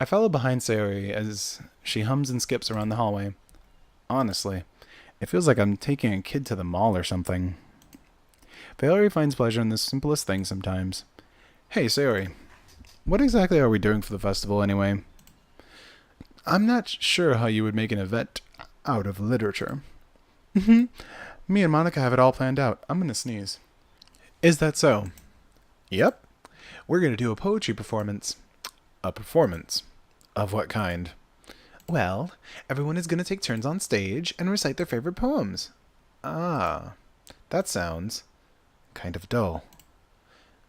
I follow behind Sayori as she hums and skips around the hallway. Honestly, it feels like I'm taking a kid to the mall or something. Sayori finds pleasure in the simplest things sometimes. Hey, Sayori, what exactly are we doing for the festival anyway? I'm not sure how you would make an event out of literature. Me and Monica have it all planned out. I'm gonna sneeze. Is that so? Yep. We're gonna do a poetry performance. A performance? Of what kind? Well, everyone is gonna take turns on stage and recite their favorite poems. Ah, that sounds kind of dull.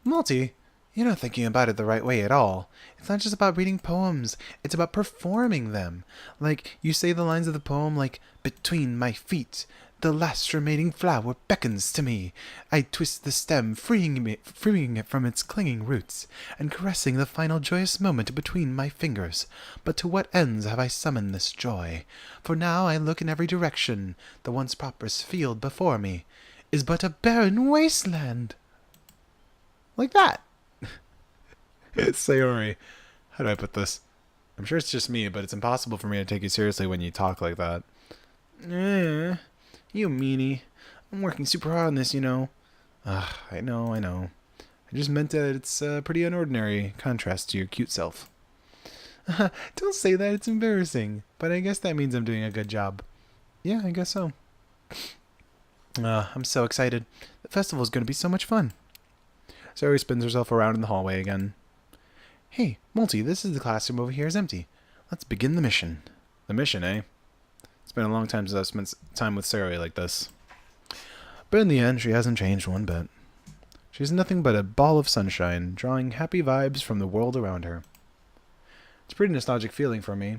Multi, you're not thinking about it the right way at all. It's not just about reading poems, it's about performing them. Like, you say the lines of the poem like, between my feet, the last remaining flower beckons to me. I twist the stem, freeing it from its clinging roots, and caressing the final joyous moment between my fingers. But to what ends have I summoned this joy? For now I look in every direction. The once prosperous field before me is but a barren wasteland. Like that. Sayori, how do I put this? I'm sure it's just me, but it's impossible for me to take you seriously when you talk like that. You meanie. I'm working super hard on this, you know. I know. I just meant that it's a pretty unordinary contrast to your cute self. Don't say that, it's embarrassing. But I guess that means I'm doing a good job. Yeah, I guess so. I'm so excited. The festival's gonna be so much fun. Sayori spins herself around in the hallway again. Hey, Multi, this is the classroom over here is empty. Let's begin the mission. The mission, eh? It's been a long time since I've spent time with Sayori like this. But in the end, she hasn't changed one bit. She's nothing but a ball of sunshine, drawing happy vibes from the world around her. It's a pretty nostalgic feeling for me.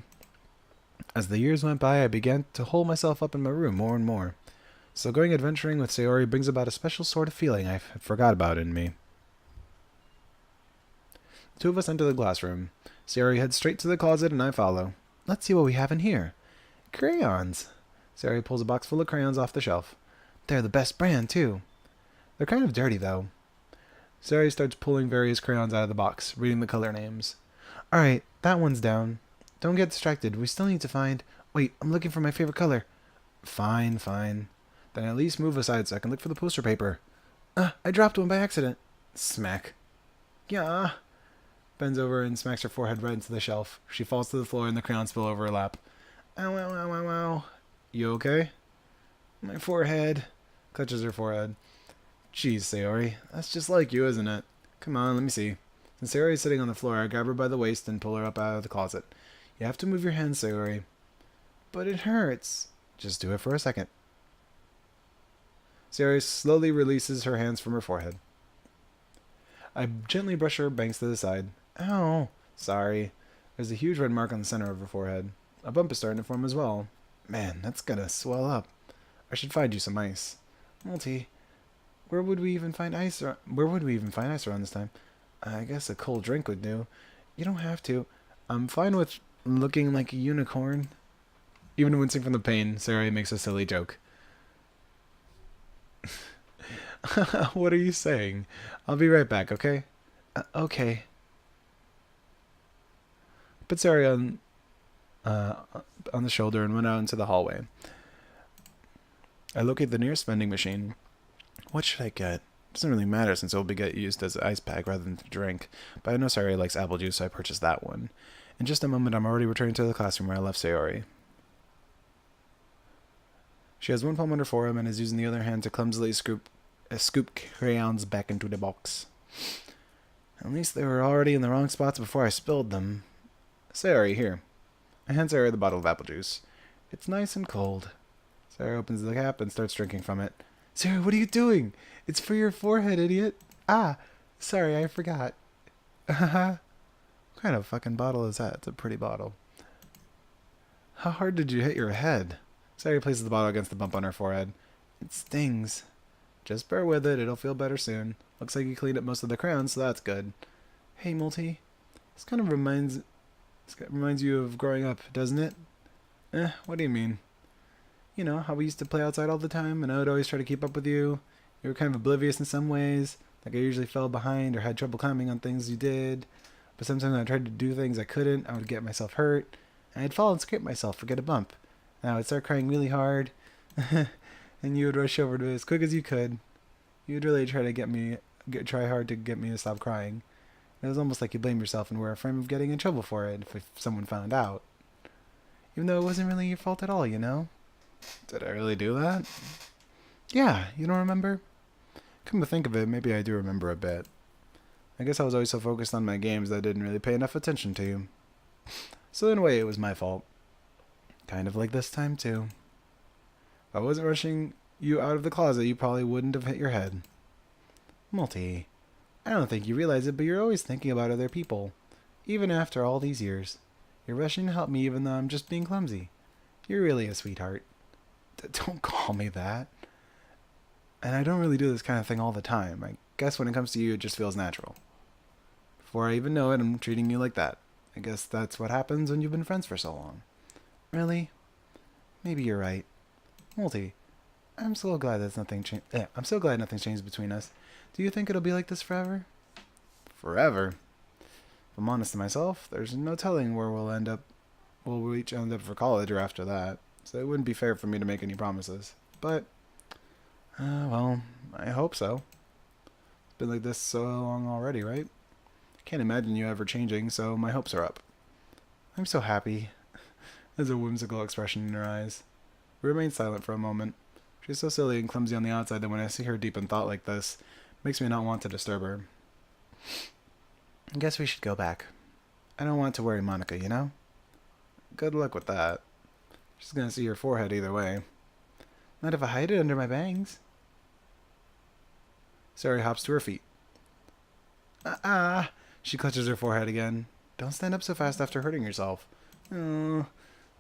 As the years went by, I began to hole myself up in my room more and more. So going adventuring with Sayori brings about a special sort of feeling I forgot about in me. The two of us enter the classroom. Sayori heads straight to the closet and I follow. Let's see what we have in here. Crayons. Sayori pulls a box full of crayons off the shelf. They're the best brand, too. They're kind of dirty, though. Sayori starts pulling various crayons out of the box, reading the color names. Alright, that one's down. Don't get distracted. We still need to find... Wait, I'm looking for my favorite color. Fine. Then at least move aside so I can look for the poster paper. I dropped one by accident. Smack. Yeah. Bends over and smacks her forehead right into the shelf. She falls to the floor and the crayons spill over her lap. Ow. You okay? My forehead. Clutches her forehead. Jeez, Sayori. That's just like you, isn't it? Come on, let me see. Since Sayori is sitting on the floor, I grab her by the waist and pull her up out of the closet. You have to move your hands, Sayori. But it hurts. Just do it for a second. Sayori slowly releases her hands from her forehead. I gently brush her bangs to the side. Ow. Sorry. There's a huge red mark on the center of her forehead. A bump is starting to form as well. Man, that's gonna swell up. I should find you some ice. Multi, where would we even find ice around this time? I guess a cold drink would do. You don't have to. I'm fine with looking like a unicorn. Even wincing from the pain, Sayori makes a silly joke. What are you saying? I'll be right back, okay? Okay. Put Sayori on the shoulder and went out into the hallway. I locate the nearest vending machine. What should I get? Doesn't really matter since it will be used as an ice pack rather than to drink, but I know Sayori likes apple juice, so I purchased that one. In just a moment, I'm already returning to the classroom where I left Sayori. She has one palm on her forearm and is using the other hand to clumsily scoop crayons back into the box. At least they were already in the wrong spots before I spilled them. Sayori, here. I hand Sayori the bottle of apple juice. It's nice and cold. Sayori opens the cap and starts drinking from it. Sayori, what are you doing? It's for your forehead, idiot. Sorry, I forgot. What kind of fucking bottle is that? It's a pretty bottle. How hard did you hit your head? Sayori places the bottle against the bump on her forehead. It stings. Just bear with it, it'll feel better soon. Looks like you cleaned up most of the crayons, so that's good. Hey, Multi. This kind of reminds you of growing up, doesn't it? What do you mean? You know, how we used to play outside all the time, and I would always try to keep up with you. You were kind of oblivious in some ways, like I usually fell behind or had trouble climbing on things you did. But sometimes when I tried to do things I couldn't, I would get myself hurt, and I'd fall and scrape myself or get a bump. And I would start crying really hard, and you would rush over to it as quick as you could. You would really try to try hard to get me to stop crying. It was almost like you blamed yourself and were afraid of getting in trouble for it if someone found out. Even though it wasn't really your fault at all, you know? Did I really do that? Yeah, you don't remember? Come to think of it, maybe I do remember a bit. I guess I was always so focused on my games that I didn't really pay enough attention to you. So in a way, it was my fault. Kind of like this time, too. If I wasn't rushing you out of the closet, you probably wouldn't have hit your head. Multi, I don't think you realize it, but you're always thinking about other people. Even after all these years. You're rushing to help me even though I'm just being clumsy. You're really a sweetheart. Don't call me that. And I don't really do this kind of thing all the time. I guess when it comes to you, it just feels natural. Before I even know it, I'm treating you like that. I guess that's what happens when you've been friends for so long. Really? Maybe you're right. Multi, I'm so glad I'm so glad nothing's changed between us. Do you think it'll be like this forever? Forever? If I'm honest to myself, there's no telling where we'll end up. We'll each end up for college or after that. So it wouldn't be fair for me to make any promises. But, well, I hope so. It's been like this so long already, right? Can't imagine you ever changing, so my hopes are up. I'm so happy. There's a whimsical expression in her eyes. We remain silent for a moment. She's so silly and clumsy on the outside that when I see her deep in thought like this, it makes me not want to disturb her. I guess we should go back. I don't want to worry Monica, you know? Good luck with that. She's gonna see your forehead either way. Not if I hide it under my bangs. Sari hops to her feet. She clutches her forehead again. Don't stand up so fast after hurting yourself. Oh,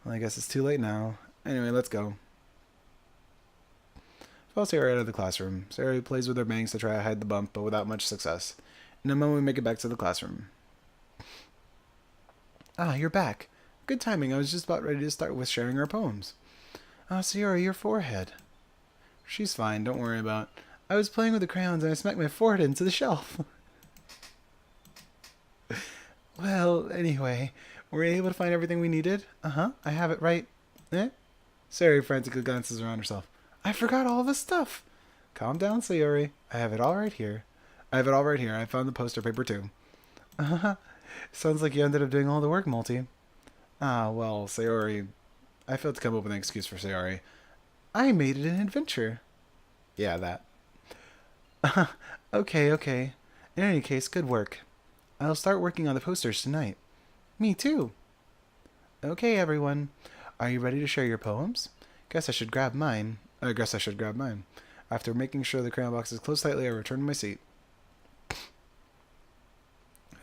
well, I guess it's too late now. Anyway, let's go. Follow Sari out of the classroom. Sari plays with her bangs to try to hide the bump, but without much success. In a moment, we make it back to the classroom. Ah, you're back. Good timing. I was just about ready to start with sharing our poems. Ah, Sierra, your forehead. She's fine. Don't worry about it. I was playing with the crayons and I smacked my forehead into the shelf. Well, anyway, were we able to find everything we needed? Uh-huh. I have it right. Sari frantically glances around herself. I forgot all the stuff. Calm down, Sayori. I have it all right here. I found the poster paper, too. Sounds like you ended up doing all the work, Multi. Ah, well, Sayori... I failed to come up with an excuse for Sayori. I made it an adventure. Yeah, that. Okay. In any case, good work. I'll start working on the posters tonight. Me too. Okay, everyone. Are you ready to share your poems? Guess I should grab mine. After making sure the crayon box is closed tightly, I return to my seat.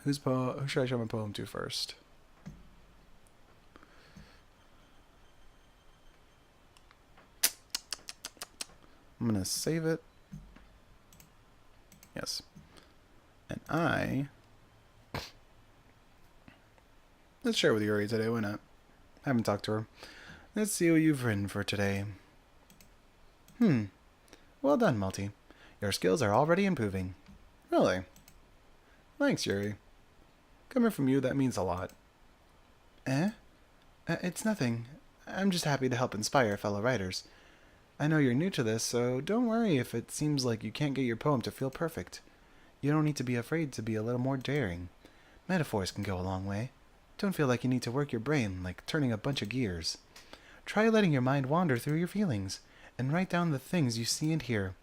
Who should I show my poem to first? I'm going to save it. Yes. And let's share with Yuri today, why not? I haven't talked to her. Let's see what you've written for today. Well done, Multi. Your skills are already improving. Really? Thanks, Yuri. Coming from you, that means a lot. It's nothing. I'm just happy to help inspire fellow writers. I know you're new to this, so don't worry if it seems like you can't get your poem to feel perfect. You don't need to be afraid to be a little more daring. Metaphors can go a long way. Don't feel like you need to work your brain like turning a bunch of gears. Try letting your mind wander through your feelings, and write down the things you see and hear.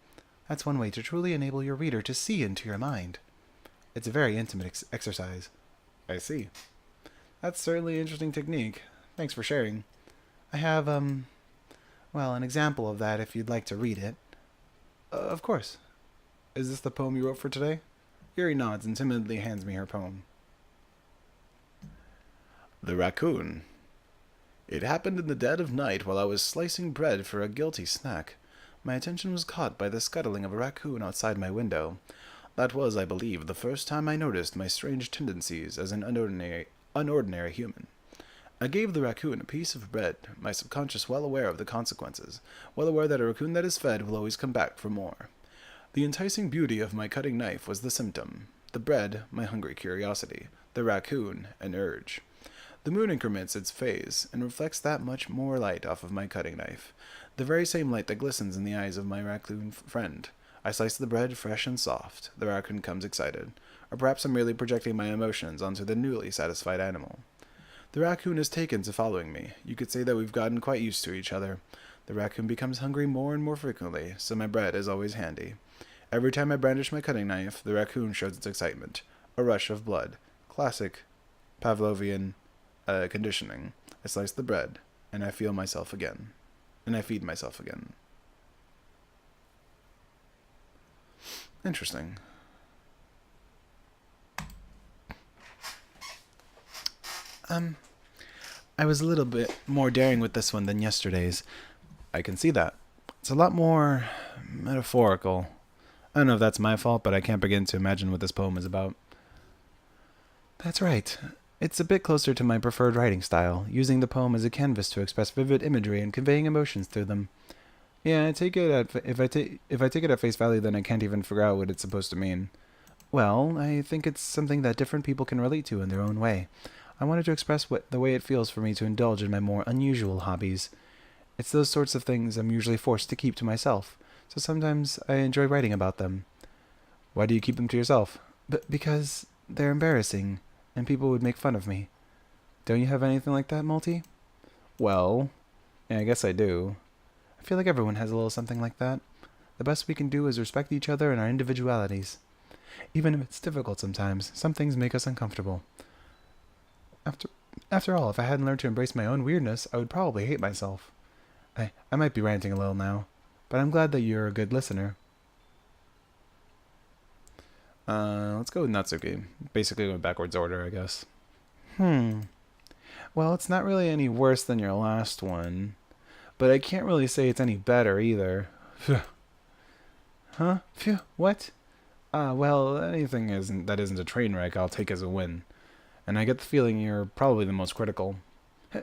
That's one way to truly enable your reader to see into your mind. It's a very intimate exercise. I see. That's certainly an interesting technique. Thanks for sharing. I have, an example of that if you'd like to read it. Of course. Is this the poem you wrote for today? Yuri nods and timidly hands me her poem. The Raccoon. It happened in the dead of night while I was slicing bread for a guilty snack. My attention was caught by the scuttling of a raccoon outside my window. That was, I believe, the first time I noticed my strange tendencies as an unordinary human. I gave the raccoon a piece of bread, my subconscious well aware of the consequences, well aware that a raccoon that is fed will always come back for more. The enticing beauty of my cutting knife was the symptom. The bread, my hungry curiosity. The raccoon, an urge. The moon increments its phase and reflects that much more light off of my cutting knife, the very same light that glistens in the eyes of my raccoon friend. I slice the bread fresh and soft. The raccoon comes excited, or perhaps I'm merely projecting my emotions onto the newly satisfied animal. The raccoon is taken to following me. You could say that we've gotten quite used to each other. The raccoon becomes hungry more and more frequently, so my bread is always handy. Every time I brandish my cutting knife, the raccoon shows its excitement. A rush of blood. Classic Pavlovian conditioning. I slice the bread, and I feel myself again. And I feed myself again. Interesting. I was a little bit more daring with this one than yesterday's. I can see that. It's a lot more metaphorical. I don't know if that's my fault, but I can't begin to imagine what this poem is about. That's right. It's a bit closer to my preferred writing style, using the poem as a canvas to express vivid imagery and conveying emotions through them. Yeah, I take it if I take it at face value, then I can't even figure out what it's supposed to mean. Well, I think it's something that different people can relate to in their own way. I wanted to express the way it feels for me to indulge in my more unusual hobbies. It's those sorts of things I'm usually forced to keep to myself, so sometimes I enjoy writing about them. Why do you keep them to yourself? Because they're embarrassing, and people would make fun of me. Don't you have anything like that, Multi? Well, yeah, I guess I do. I feel like everyone has a little something like that. The best we can do is respect each other and our individualities. Even if it's difficult sometimes, some things make us uncomfortable. After all, if I hadn't learned to embrace my own weirdness, I would probably hate myself. I might be ranting a little now, but I'm glad that you're a good listener. Let's go with Natsuki. Basically in backwards order, I guess. Well, it's not really any worse than your last one, but I can't really say it's any better either. Phew. Huh? Phew. What? Well, anything that isn't a train wreck, I'll take as a win. And I get the feeling you're probably the most critical.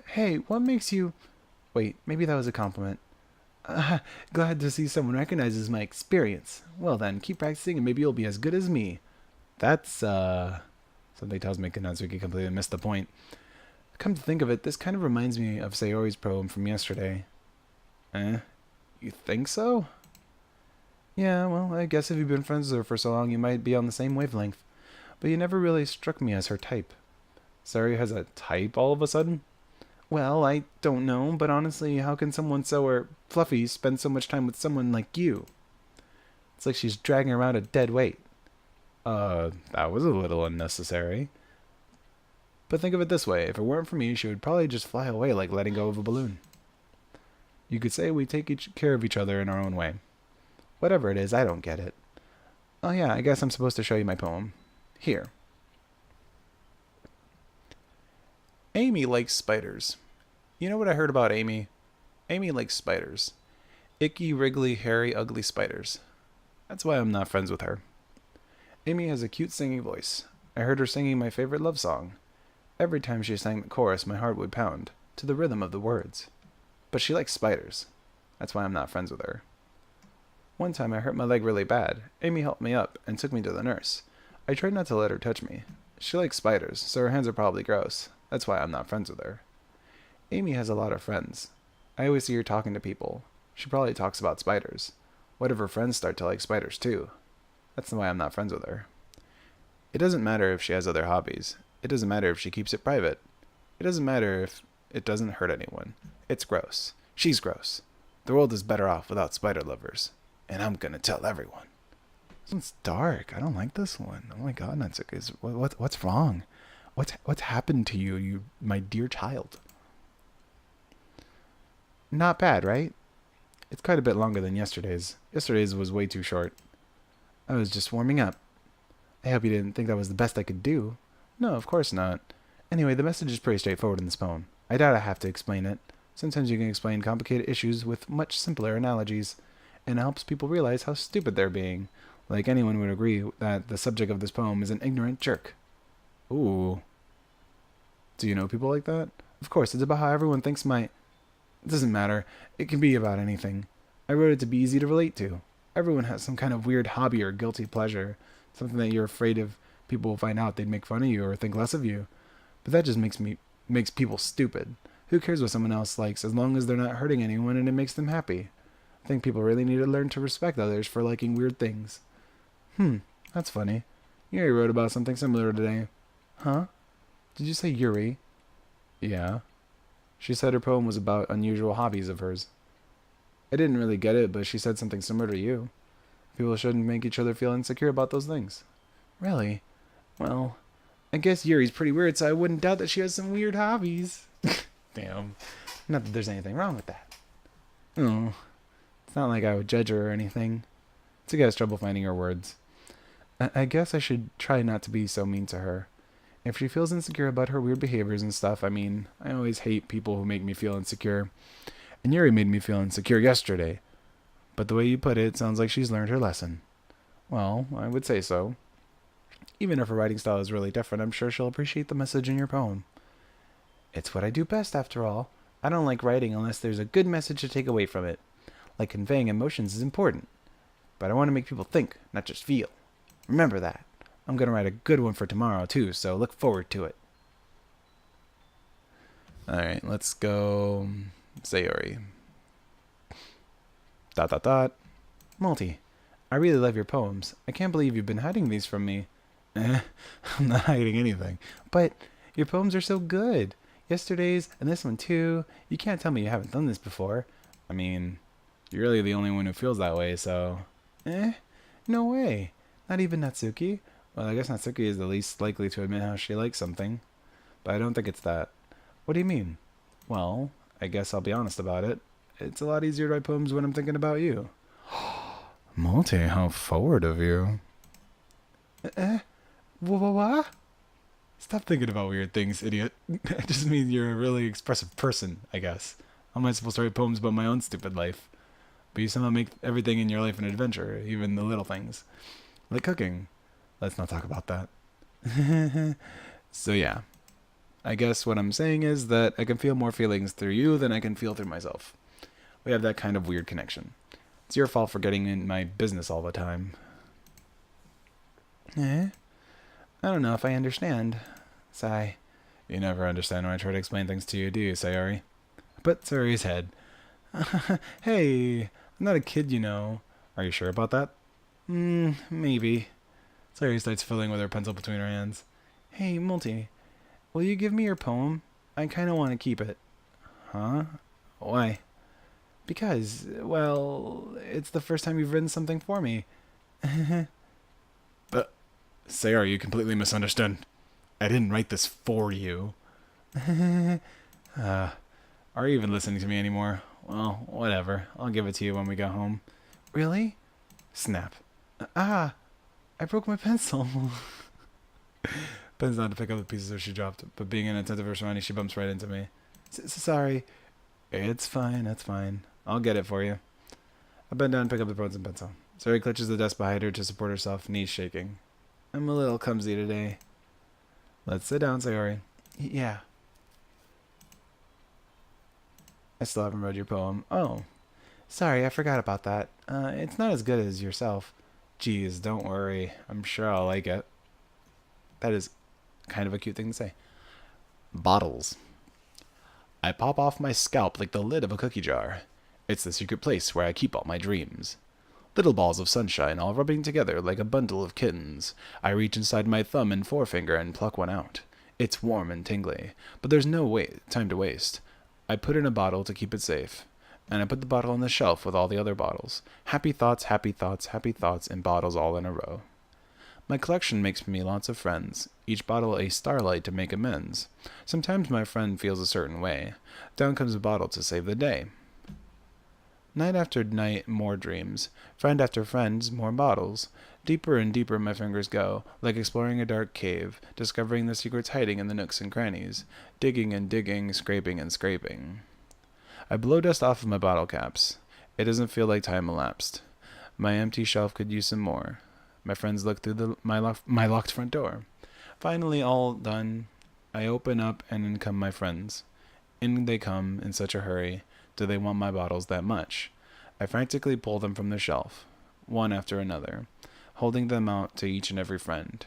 Hey, what makes you... Wait, maybe that was a compliment. Glad to see someone recognizes my experience. Well then, keep practicing and maybe you'll be as good as me. That's, something tells me Natsuki completely missed the point. Come to think of it, this kind of reminds me of Sayori's poem from yesterday. You think so? Yeah, well, I guess if you've been friends with her for so long, you might be on the same wavelength. But you never really struck me as her type. Sayori has a type all of a sudden? Well, I don't know, but honestly, how can someone so fluffy spend so much time with someone like you? It's like she's dragging around a dead weight. That was a little unnecessary. But think of it this way, if it weren't for me, she would probably just fly away like letting go of a balloon. You could say we take care of each other in our own way. Whatever it is, I don't get it. Oh yeah, I guess I'm supposed to show you my poem. Here. Amy likes spiders. You know what I heard about Amy? Amy likes spiders. Icky, wriggly, hairy, ugly spiders. That's why I'm not friends with her. Amy has a cute singing voice. I heard her singing my favorite love song. Every time she sang the chorus, my heart would pound, to the rhythm of the words. But she likes spiders. That's why I'm not friends with her. One time I hurt my leg really bad. Amy helped me up and took me to the nurse. I tried not to let her touch me. She likes spiders, so her hands are probably gross. That's why I'm not friends with her. Amy has a lot of friends. I always see her talking to people. She probably talks about spiders. What if her friends start to like spiders too? That's why I'm not friends with her. It doesn't matter if she has other hobbies. It doesn't matter if she keeps it private. It doesn't matter if it doesn't hurt anyone. It's gross. She's gross. The world is better off without spider lovers. And I'm gonna tell everyone. This one's dark. I don't like this one. Oh my god, Natsuki. What's wrong? What's happened to you, my dear child? Not bad, right? It's quite a bit longer than yesterday's. Yesterday's was way too short. I was just warming up. I hope you didn't think that was the best I could do. No, of course not. Anyway, the message is pretty straightforward in this poem. I doubt I have to explain it. Sometimes you can explain complicated issues with much simpler analogies, and it helps people realize how stupid they're being. Like anyone would agree that the subject of this poem is an ignorant jerk. Ooh. Do you know people like that? Of course, it's about how everyone thinks It doesn't matter. It can be about anything. I wrote it to be easy to relate to. Everyone has some kind of weird hobby or guilty pleasure. Something that you're afraid of People will find out, they'd make fun of you or think less of you. But that just makes people stupid. Who cares what someone else likes as long as they're not hurting anyone and it makes them happy? I think people really need to learn to respect others for liking weird things. That's funny. Yuri wrote about something similar today. Huh? Did you say Yuri? Yeah. She said her poem was about unusual hobbies of hers. I didn't really get it, but she said something similar to you. People shouldn't make each other feel insecure about those things. Really? Well, I guess Yuri's pretty weird, so I wouldn't doubt that she has some weird hobbies. Damn. Not that there's anything wrong with that. Oh, it's not like I would judge her or anything. Tsuki has trouble finding her words. I guess I should try not to be so mean to her. If she feels insecure about her weird behaviors and stuff, I mean, I always hate people who make me feel insecure. And Yuri made me feel insecure yesterday. But the way you put it sounds like she's learned her lesson. Well, I would say so. Even if her writing style is really different, I'm sure she'll appreciate the message in your poem. It's what I do best, after all. I don't like writing unless there's a good message to take away from it. Like conveying emotions is important. But I want to make people think, not just feel. Remember that. I'm going to write a good one for tomorrow, too, so look forward to it. Alright, let's go... Sayori. ... Multi, I really love your poems. I can't believe you've been hiding these from me. I'm not hiding anything. But your poems are so good. Yesterday's and this one too. You can't tell me you haven't done this before. I mean, you're really the only one who feels that way, so... No way. Not even Natsuki. Well, I guess Natsuki is the least likely to admit how she likes something. But I don't think it's that. What do you mean? Well, I guess I'll be honest about it. It's a lot easier to write poems when I'm thinking about you. Multi, how forward of you. What? Stop thinking about weird things, idiot. It just means you're a really expressive person, I guess. How am I supposed to write poems about my own stupid life? But you somehow make everything in your life an adventure, even the little things. Like cooking. Let's not talk about that. So yeah. I guess what I'm saying is that I can feel more feelings through you than I can feel through myself. We have that kind of weird connection. It's your fault for getting in my business all the time. I don't know if I understand. Sigh. You never understand when I try to explain things to you, do you, Sayori? But Sayori's head. Hey, I'm not a kid, you know. Are you sure about that? Maybe. Sayori starts fiddling with her pencil between her hands. Hey, Multi, will you give me your poem? I kind of want to keep it. Huh? Why? Because, well, it's the first time you've written something for me. But, Sayori, you completely misunderstood. I didn't write this for you. Are you even listening to me anymore? Well, whatever. I'll give it to you when we go home. Really? Snap. I broke my pencil. Bends down to pick up the pieces that she dropped, but being inattentive to her surroundings, she bumps right into me. Sorry. It's fine, it's fine. I'll get it for you. I bend down and pick up the frozen pencil. Sayori clutches the desk behind her to support herself, knees shaking. I'm a little clumsy today. Let's sit down, Sayori. Yeah. I still haven't read your poem. Oh. Sorry, I forgot about that. It's not as good as yourself. Geez, don't worry. I'm sure I'll like it. That is kind of a cute thing to say. Bottles. I pop off my scalp like the lid of a cookie jar. It's the secret place where I keep all my dreams. Little balls of sunshine all rubbing together like a bundle of kittens. I reach inside my thumb and forefinger and pluck one out. It's warm and tingly, but there's no time to waste. I put it in a bottle to keep it safe, and I put the bottle on the shelf with all the other bottles. Happy thoughts, happy thoughts, happy thoughts, and bottles all in a row. My collection makes me lots of friends, each bottle a starlight to make amends. Sometimes my friend feels a certain way. Down comes a bottle to save the day. Night after night, more dreams. Friend after friend, more bottles. Deeper and deeper my fingers go, like exploring a dark cave, discovering the secrets hiding in the nooks and crannies. Digging and digging, scraping and scraping. I blow dust off of my bottle caps. It doesn't feel like time elapsed. My empty shelf could use some more. My friends look through my locked front door. Finally, all done, I open up and in come my friends. In they come in such a hurry. Do they want my bottles that much? I frantically pull them from the shelf, one after another, holding them out to each and every friend.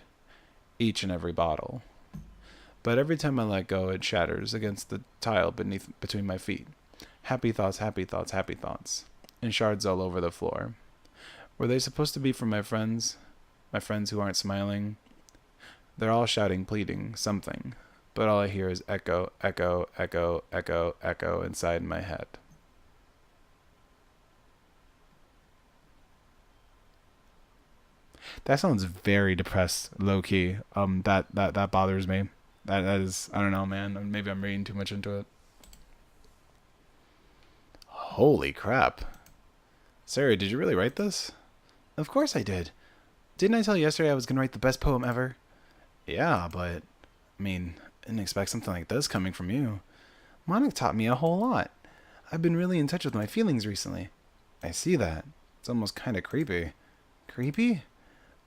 each and every bottle. But every time I let go, it shatters against the tile between my feet. Happy thoughts, happy thoughts, happy thoughts. And shards all over the floor. Were they supposed to be from my friends? My friends who aren't smiling? They're all shouting, pleading, something. But all I hear is echo, echo, echo, echo, echo inside my head. That sounds very depressed, low key. That bothers me. That is, I don't know, man. Maybe I'm reading too much into it. Holy crap. Sarah, did you really write this? Of course I did. Didn't I tell you yesterday I was going to write the best poem ever? Yeah, but, I mean, I didn't expect something like this coming from you. Monica taught me a whole lot. I've been really in touch with my feelings recently. I see that. It's almost kind of creepy. Creepy?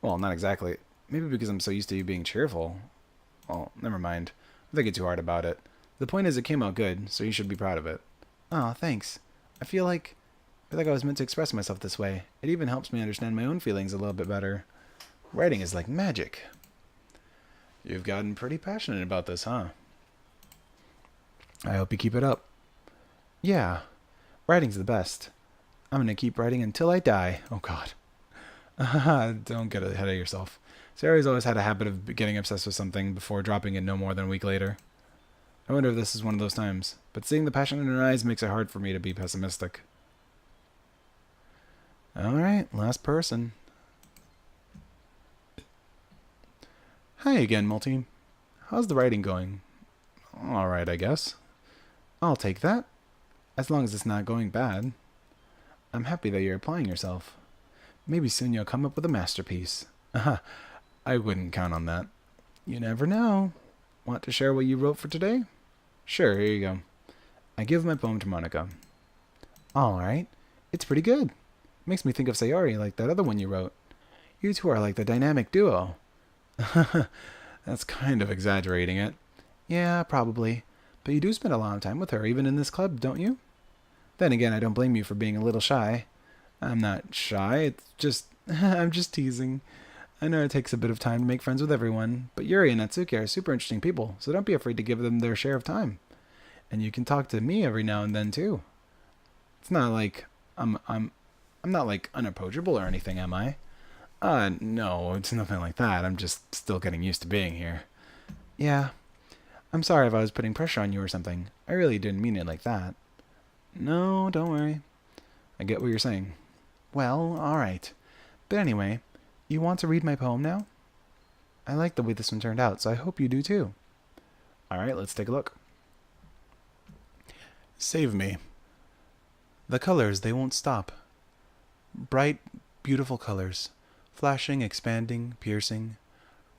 Well, not exactly. Maybe because I'm so used to you being cheerful. Well, never mind. I'm thinking too hard about it. The point is it came out good, so you should be proud of it. Oh, thanks. I feel like I was meant to express myself this way. It even helps me understand my own feelings a little bit better. Writing is like magic. You've gotten pretty passionate about this, huh? I hope you keep it up. Yeah, writing's the best. I'm gonna keep writing until I die. Oh, God. Don't get ahead of yourself. Sarah's always had a habit of getting obsessed with something before dropping it no more than a week later. I wonder if this is one of those times, but seeing the passion in her eyes makes it hard for me to be pessimistic. Alright, last person. Hi again, Multi. How's the writing going? Alright, I guess. I'll take that. As long as it's not going bad. I'm happy that you're applying yourself. Maybe soon you'll come up with a masterpiece. I wouldn't count on that. You never know. Want to share what you wrote for today? Sure, here you go. I give my poem to Monica. Alright. It's pretty good. Makes me think of Sayori, like that other one you wrote. You two are like the dynamic duo. That's kind of exaggerating it. Yeah, probably. But you do spend a lot of time with her, even in this club, don't you? Then again, I don't blame you for being a little shy. I'm not shy, it's just... I'm just teasing. I know it takes a bit of time to make friends with everyone, but Yuri and Natsuki are super interesting people, so don't be afraid to give them their share of time. And you can talk to me every now and then, too. It's not like... I'm not like unapproachable or anything, am I? No, it's nothing like that. I'm just still getting used to being here. Yeah. I'm sorry if I was putting pressure on you or something. I really didn't mean it like that. No, don't worry. I get what you're saying. Well, alright. But anyway, you want to read my poem now? I like the way this one turned out, so I hope you do too. Alright, let's take a look. Save me. The colors, they won't stop. Bright, beautiful colors. Flashing, expanding, piercing.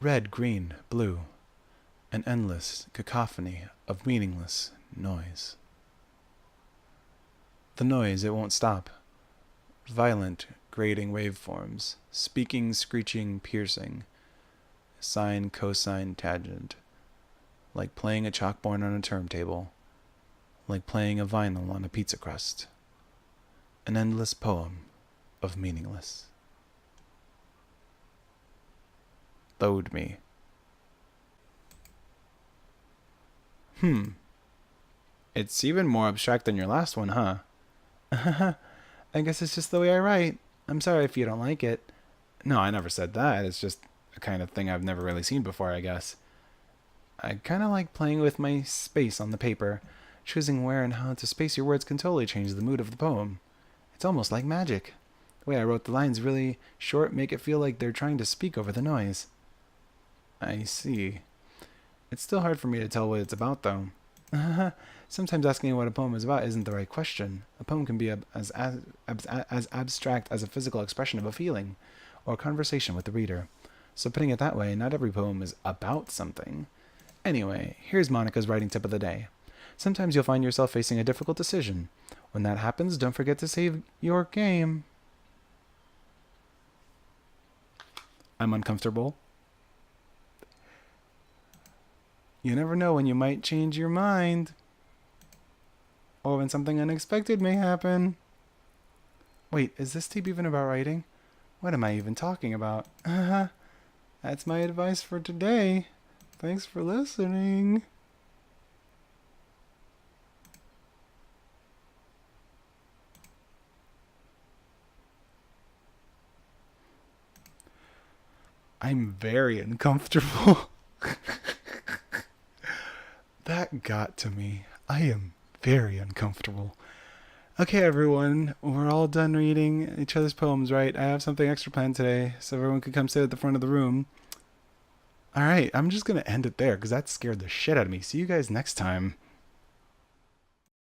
Red, green, blue. An endless cacophony of meaningless noise. The noise, it won't stop. Violent, grating waveforms. Speaking, screeching, piercing. Sine, cosine, tangent. Like playing a chalkboard on a turntable. Like playing a vinyl on a pizza crust. An endless poem of meaningless. Load me. It's even more abstract than your last one, huh? I guess it's just the way I write. I'm sorry if you don't like it. No, I never said that. It's just a kind of thing I've never really seen before, I guess. I kind of like playing with my space on the paper. Choosing where and how to space your words can totally change the mood of the poem. It's almost like magic. The way I wrote the lines really short make it feel like they're trying to speak over the noise. I see. It's still hard for me to tell what it's about, though. Sometimes asking what a poem is about isn't the right question. A poem can be as abstract as a physical expression of a feeling, or a conversation with the reader. So putting it that way, not every poem is about something. Anyway, here's Monica's writing tip of the day. Sometimes you'll find yourself facing a difficult decision. When that happens, don't forget to save your game. I'm uncomfortable. You never know when you might change your mind. Or when something unexpected may happen. Wait, is this tape even about writing? What am I even talking about? That's my advice for today. Thanks for listening. I'm very uncomfortable. That got to me. I am very uncomfortable. Okay, everyone, we're all done reading each other's poems, right? I have something extra planned today, so everyone can come sit at the front of the room. All right, I'm just going to end it there because that scared the shit out of me. See you guys next time.